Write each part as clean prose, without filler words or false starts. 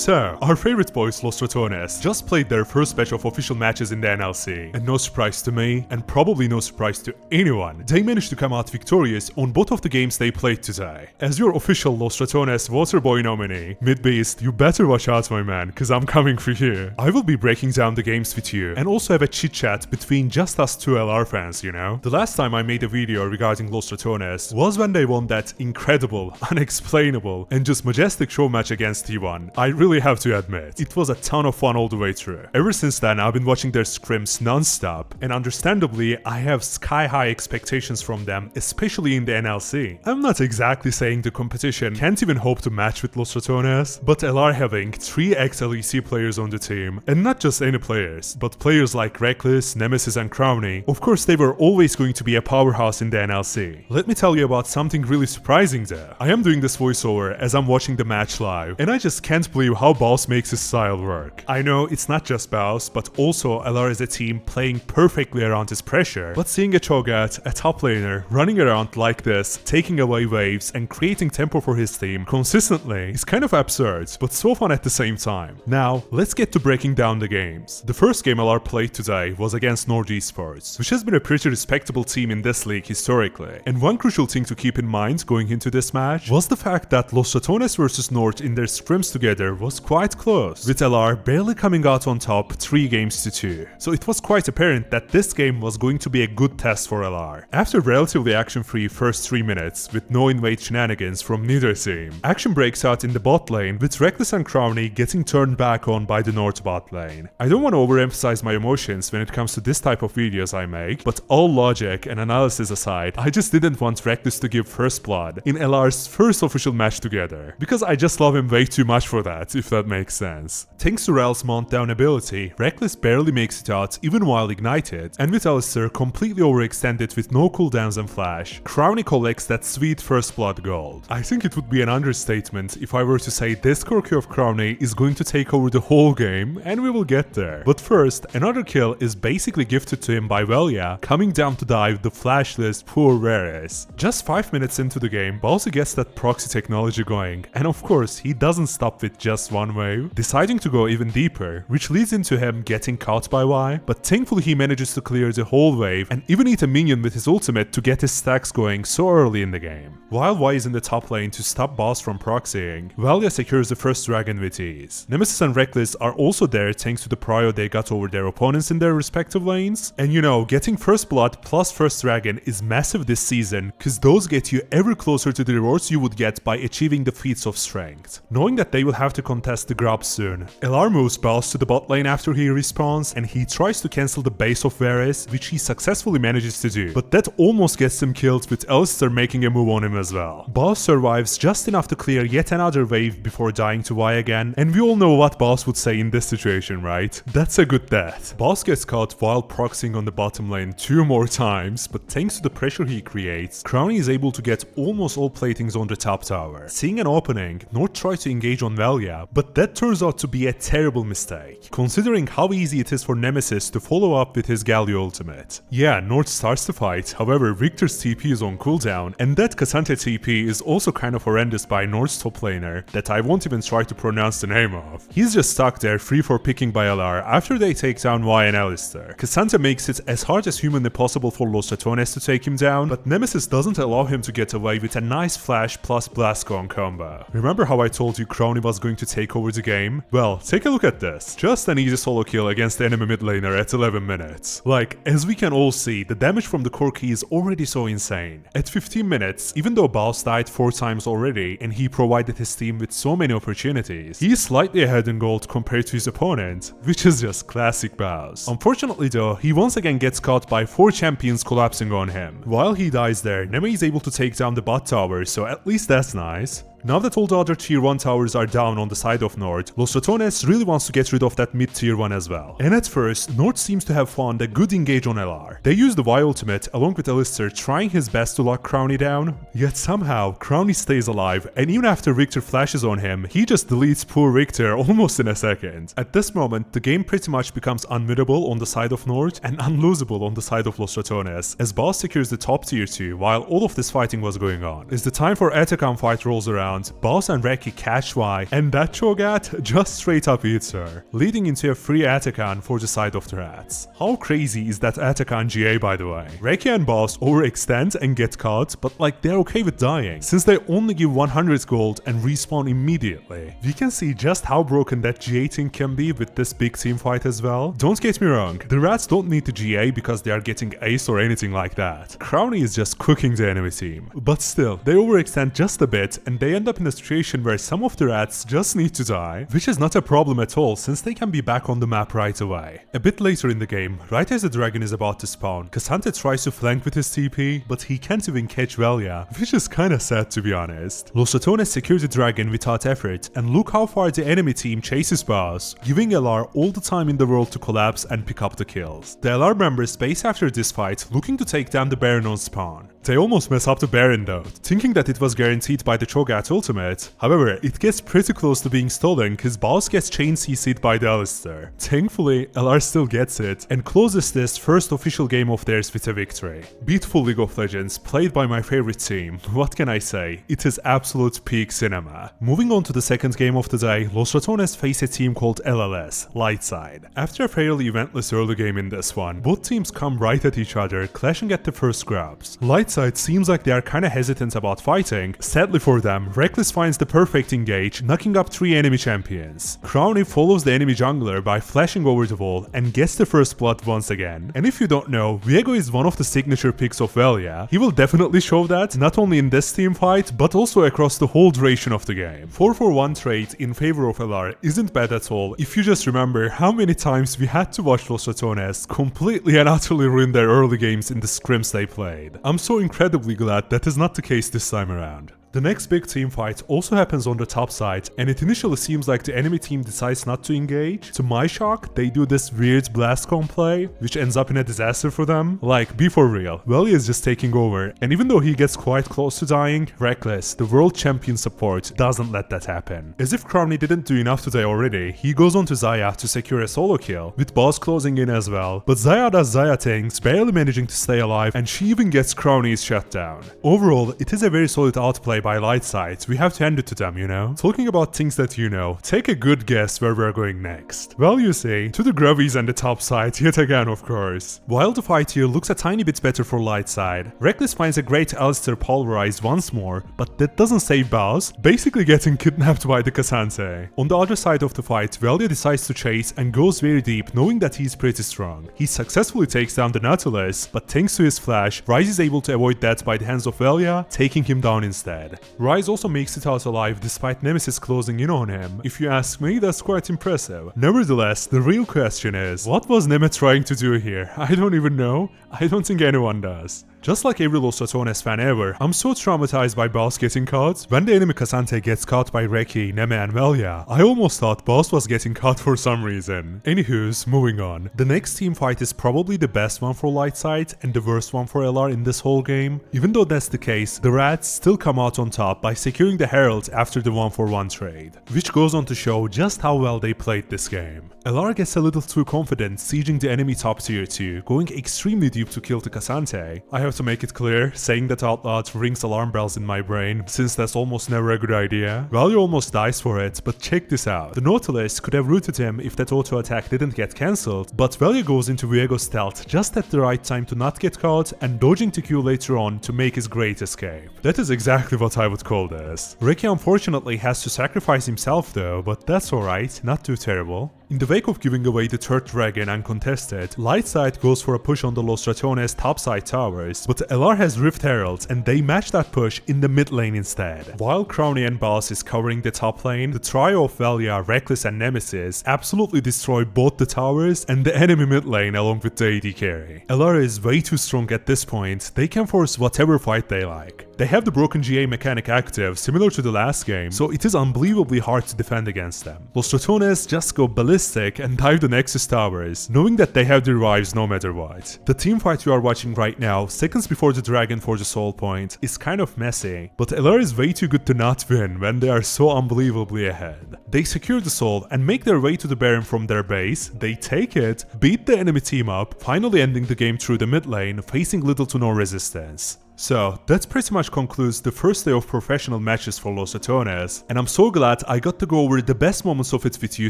So, our favorite boys Los Ratones just played their first batch of official matches in the NLC, and no surprise to me, and probably no surprise to anyone, they managed to come out victorious on both of the games they played today. As your official Los Ratones Waterboy nominee, Midbeast, you better watch out my man, cause I'm coming for you. I will be breaking down the games with you, and also have a chit chat between just us two LR fans, you know? The last time I made a video regarding Los Ratones was when they won that incredible, unexplainable, and just majestic show match against T1. I really have to admit, it was a ton of fun all the way through. Ever since then, I've been watching their scrims non-stop, and understandably, I have sky-high expectations from them, especially in the NLC. I'm not exactly saying the competition can't even hope to match with Los Ratones, but LR having 3 ex-LEC players on the team, and not just any players, but players like Rekkles, Nemesis and Crowny, of course they were always going to be a powerhouse in the NLC. Let me tell you about something really surprising though. I am doing this voiceover as I'm watching the match live, and I just can't believe how baus makes his style work. I know it's not just baus, but also LR as a team playing perfectly around his pressure, but seeing a Cho'Gath, a top laner, running around like this, taking away waves and creating tempo for his team consistently is kind of absurd, but so fun at the same time. Now, let's get to breaking down the games. The first game LR played today was against Esports, which has been a pretty respectable team in this league historically, and one crucial thing to keep in mind going into this match was the fact that Los Ratones vs Nord in their scrims together was quite close, with LR barely coming out on top 3 games to 2. So it was quite apparent that this game was going to be a good test for LR. After relatively action-free first 3 minutes with no invade shenanigans from neither team, action breaks out in the bot lane with Rekkles and Crowny getting turned back on by the North bot lane. I don't want to overemphasize my emotions when it comes to this type of videos I make, but all logic and analysis aside, I just didn't want Rekkles to give first blood in LR's first official match together, because I just love him way too much for that, if that makes sense. Thanks to Rel's mount down ability, Rekkles barely makes it out even while ignited, and with Alistar completely overextended with no cooldowns and flash, Crowny collects that sweet first blood gold. I think it would be an understatement if I were to say this Corki of Crowny is going to take over the whole game, and we will get there. But first, another kill is basically gifted to him by Velia, coming down to dive the flashless poor Varus. Just 5 minutes into the game, baus gets that proxy technology going, and of course he doesn't stop with just one wave, deciding to go even deeper, which leads into him getting caught by Y, but thankfully he manages to clear the whole wave and even eat a minion with his ultimate to get his stacks going so early in the game. While Y is in the top lane to stop baus from proxying, Velia secures the first dragon with ease. Nemesis and Rekkles are also there thanks to the prio they got over their opponents in their respective lanes, and you know, getting first blood plus first dragon is massive this season, cause those get you ever closer to the rewards you would get by achieving the feats of strength. Knowing that they will have to contest the grab soon, LR moves baus to the bot lane after he respawns, and he tries to cancel the base of Varus, which he successfully manages to do, but that almost gets him killed with Alistar making a move on him as well. Baus survives just enough to clear yet another wave before dying to Y again, and we all know what baus would say in this situation, right? That's a good death. Baus gets caught while proxying on the bottom lane 2 more times, but thanks to the pressure he creates, Crowny is able to get almost all platings on the top tower. Seeing an opening, North tries to engage on Velia, but that turns out to be a terrible mistake, considering how easy it is for Nemesis to follow up with his Galio ultimate. Yeah, North starts the fight, however Victor's TP is on cooldown, and that Cassandra TP is also kind of horrendous by North's top laner that I won't even try to pronounce the name of. He's just stuck there free for picking by LR after they take down Y and Alistar. Cassandra makes it as hard as humanly possible for Los Ratones to take him down, but Nemesis doesn't allow him to get away with a nice flash plus blast gong combo. Remember how I told you Crowny was going to take over the game? Well, take a look at this. Just an easy solo kill against the enemy mid laner at 11 minutes. Like, as we can all see, the damage from the Corki is already so insane. At 15 minutes, even though baus died 4 times already and he provided his team with so many opportunities, he is slightly ahead in gold compared to his opponent, which is just classic baus. Unfortunately though, he once again gets caught by 4 champions collapsing on him. While he dies there, Neme is able to take down the bot tower, so at least that's nice. Now that all the other tier 1 towers are down on the side of North, Los Ratones really wants to get rid of that mid tier 1 as well. And at first, North seems to have found a good engage on LR. They use the Y ultimate along with Alistar trying his best to lock Crowny down, yet somehow Crowny stays alive, and even after Victor flashes on him, he just deletes poor Victor almost in a second. At this moment, the game pretty much becomes unwinnable on the side of North and unlosable on the side of Los Ratones, as baus secures the top tier 2 while all of this fighting was going on. As the time for Atacam fight rolls around, round, Baus and Reki catch Y, and that Cho'Gath just straight up eats her, leading into a free Atakan for the side of the rats. How crazy is that Atakan GA, by the way? Reki and Baus overextend and get caught, but like they're okay with dying, since they only give 100 gold and respawn immediately. We can see just how broken that GA team can be with this big team fight as well. Don't get me wrong, the rats don't need the GA because they are getting ace or anything like that. Crowny is just cooking the enemy team. But still, they overextend just a bit and they end up in a situation where some of the rats just need to die, which is not a problem at all since they can be back on the map right away. A bit later in the game, right as the dragon is about to spawn, K'Sante tries to flank with his TP, but he can't even catch Velia, which is kinda sad to be honest. Los Ratones secure the dragon without effort, and look how far the enemy team chases Baus, giving LR all the time in the world to collapse and pick up the kills. The LR members space after this fight, looking to take down the Baron on spawn. They almost mess up the Baron though, thinking that it was guaranteed by the Cho'Gath ultimate. However, it gets pretty close to being stolen cause Baus gets chain CC'd by the Alistar. Thankfully, LR still gets it and closes this first official game of theirs with a victory. Beautiful League of Legends, played by my favorite team. What can I say? It is absolute peak cinema. Moving on to the second game of the day, Los Ratones face a team called LLS, Lightside. After a fairly eventless early game in this one, both teams come right at each other, clashing at the first grabs. Lightside seems like they are kinda hesitant about fighting. Sadly for them, Rekkles finds the perfect engage, knocking up 3 enemy champions. Crowny follows the enemy jungler by flashing over the wall and gets the first blood once again. And if you don't know, Viego is one of the signature picks of Velia. He will definitely show that, not only in this team fight, but also across the whole duration of the game. 4-for-1 trade in favor of LR isn't bad at all if you just remember how many times we had to watch Los Ratones completely and utterly ruin their early games in the scrims they played. I'm so incredibly glad that is not the case this time around. The next big team fight also happens on the top side, and it initially seems like the enemy team decides not to engage. To my shock, they do this weird blast comp play, which ends up in a disaster for them. Like, be for real, Velia is just taking over, and even though he gets quite close to dying, Rekkles, the world champion support, doesn't let that happen. As if Crowny didn't do enough today already, he goes on to Xayah to secure a solo kill, with Baus closing in as well, but Xayah does Xayah things, barely managing to stay alive, and she even gets Crowny's shut down. Overall, it is a very solid outplay by Lightside. We have to hand it to them, you know? Talking about things that you know, take a good guess where we're going next. Well, you see, to the Grubbies and the top side yet again, of course. While the fight here looks a tiny bit better for Lightside, Rekkles finds a great Alistar pulverized once more, but that doesn't save Baus, basically getting kidnapped by the K'Sante. On the other side of the fight, Velia decides to chase and goes very deep, knowing that he's pretty strong. He successfully takes down the Nautilus, but thanks to his flash, Ryze is able to avoid that by the hands of Velia, taking him down instead. Ryze also makes it out alive despite Nemesis closing in on him. If you ask me, that's quite impressive. Nevertheless, the real question is, what was Neme trying to do here? I don't even know. I don't think anyone does. Just like every Los Ratones fan ever, I'm so traumatized by Baus getting caught. When the enemy K'Sante gets caught by Reki, Neme and Velia, I almost thought Baus was getting caught for some reason. Anywho's, moving on. The next team fight is probably the best one for Lightside and the worst one for LR in this whole game. Even though that's the case, the Rats still come out on top by securing the Herald after the 1-for-1 trade, which goes on to show just how well they played this game. LR gets a little too confident sieging the enemy top tier 2, going extremely deep to kill the K'Sante. I have to make it clear, saying that out loud rings alarm bells in my brain, since that's almost never a good idea. Velia almost dies for it, but check this out. The Nautilus could have rooted him if that auto attack didn't get cancelled, but Velia goes into Viego's stealth just at the right time to not get caught and dodging to Q later on to make his great escape. That is exactly what I would call this. Reki unfortunately has to sacrifice himself though, but that's alright, not too terrible. In the wake of giving away the third dragon uncontested, Lightside goes for a push on the Los Ratones topside towers, but LR has Rift Heralds and they match that push in the mid lane instead. While Crowny and Baus is covering the top lane, the trio of Velia, Rekkles and Nemesis absolutely destroy both the towers and the enemy mid lane along with the AD carry. LR is way too strong at this point, they can force whatever fight they like. They have the broken GA mechanic active, similar to the last game, so it is unbelievably hard to defend against them. Los Ratones just go ballistic and dive the Nexus towers, knowing that they have the revives no matter what. The team fight you are watching right now, seconds before the dragon for the soul point, is kind of messy, but LR is way too good to not win when they are so unbelievably ahead. They secure the soul and make their way to the Baron from their base, they take it, beat the enemy team up, finally ending the game through the mid lane, facing little to no resistance. So, that pretty much concludes the first day of professional matches for Los Ratones, and I'm so glad I got to go over the best moments of it with you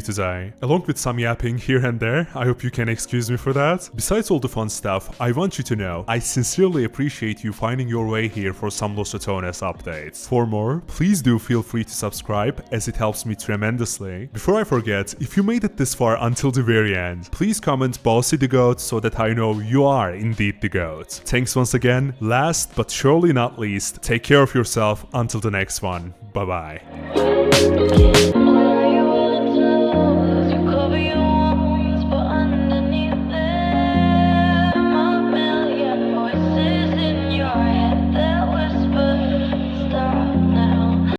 today. Along with some yapping here and there, I hope you can excuse me for that. Besides all the fun stuff, I want you to know I sincerely appreciate you finding your way here for some Los Ratones updates. For more, please do feel free to subscribe, as it helps me tremendously. Before I forget, if you made it this far until the very end, please comment baus the GOAT so that I know you are indeed the GOAT. Thanks once again. Last but surely not least, take care of yourself until the next one. Bye bye.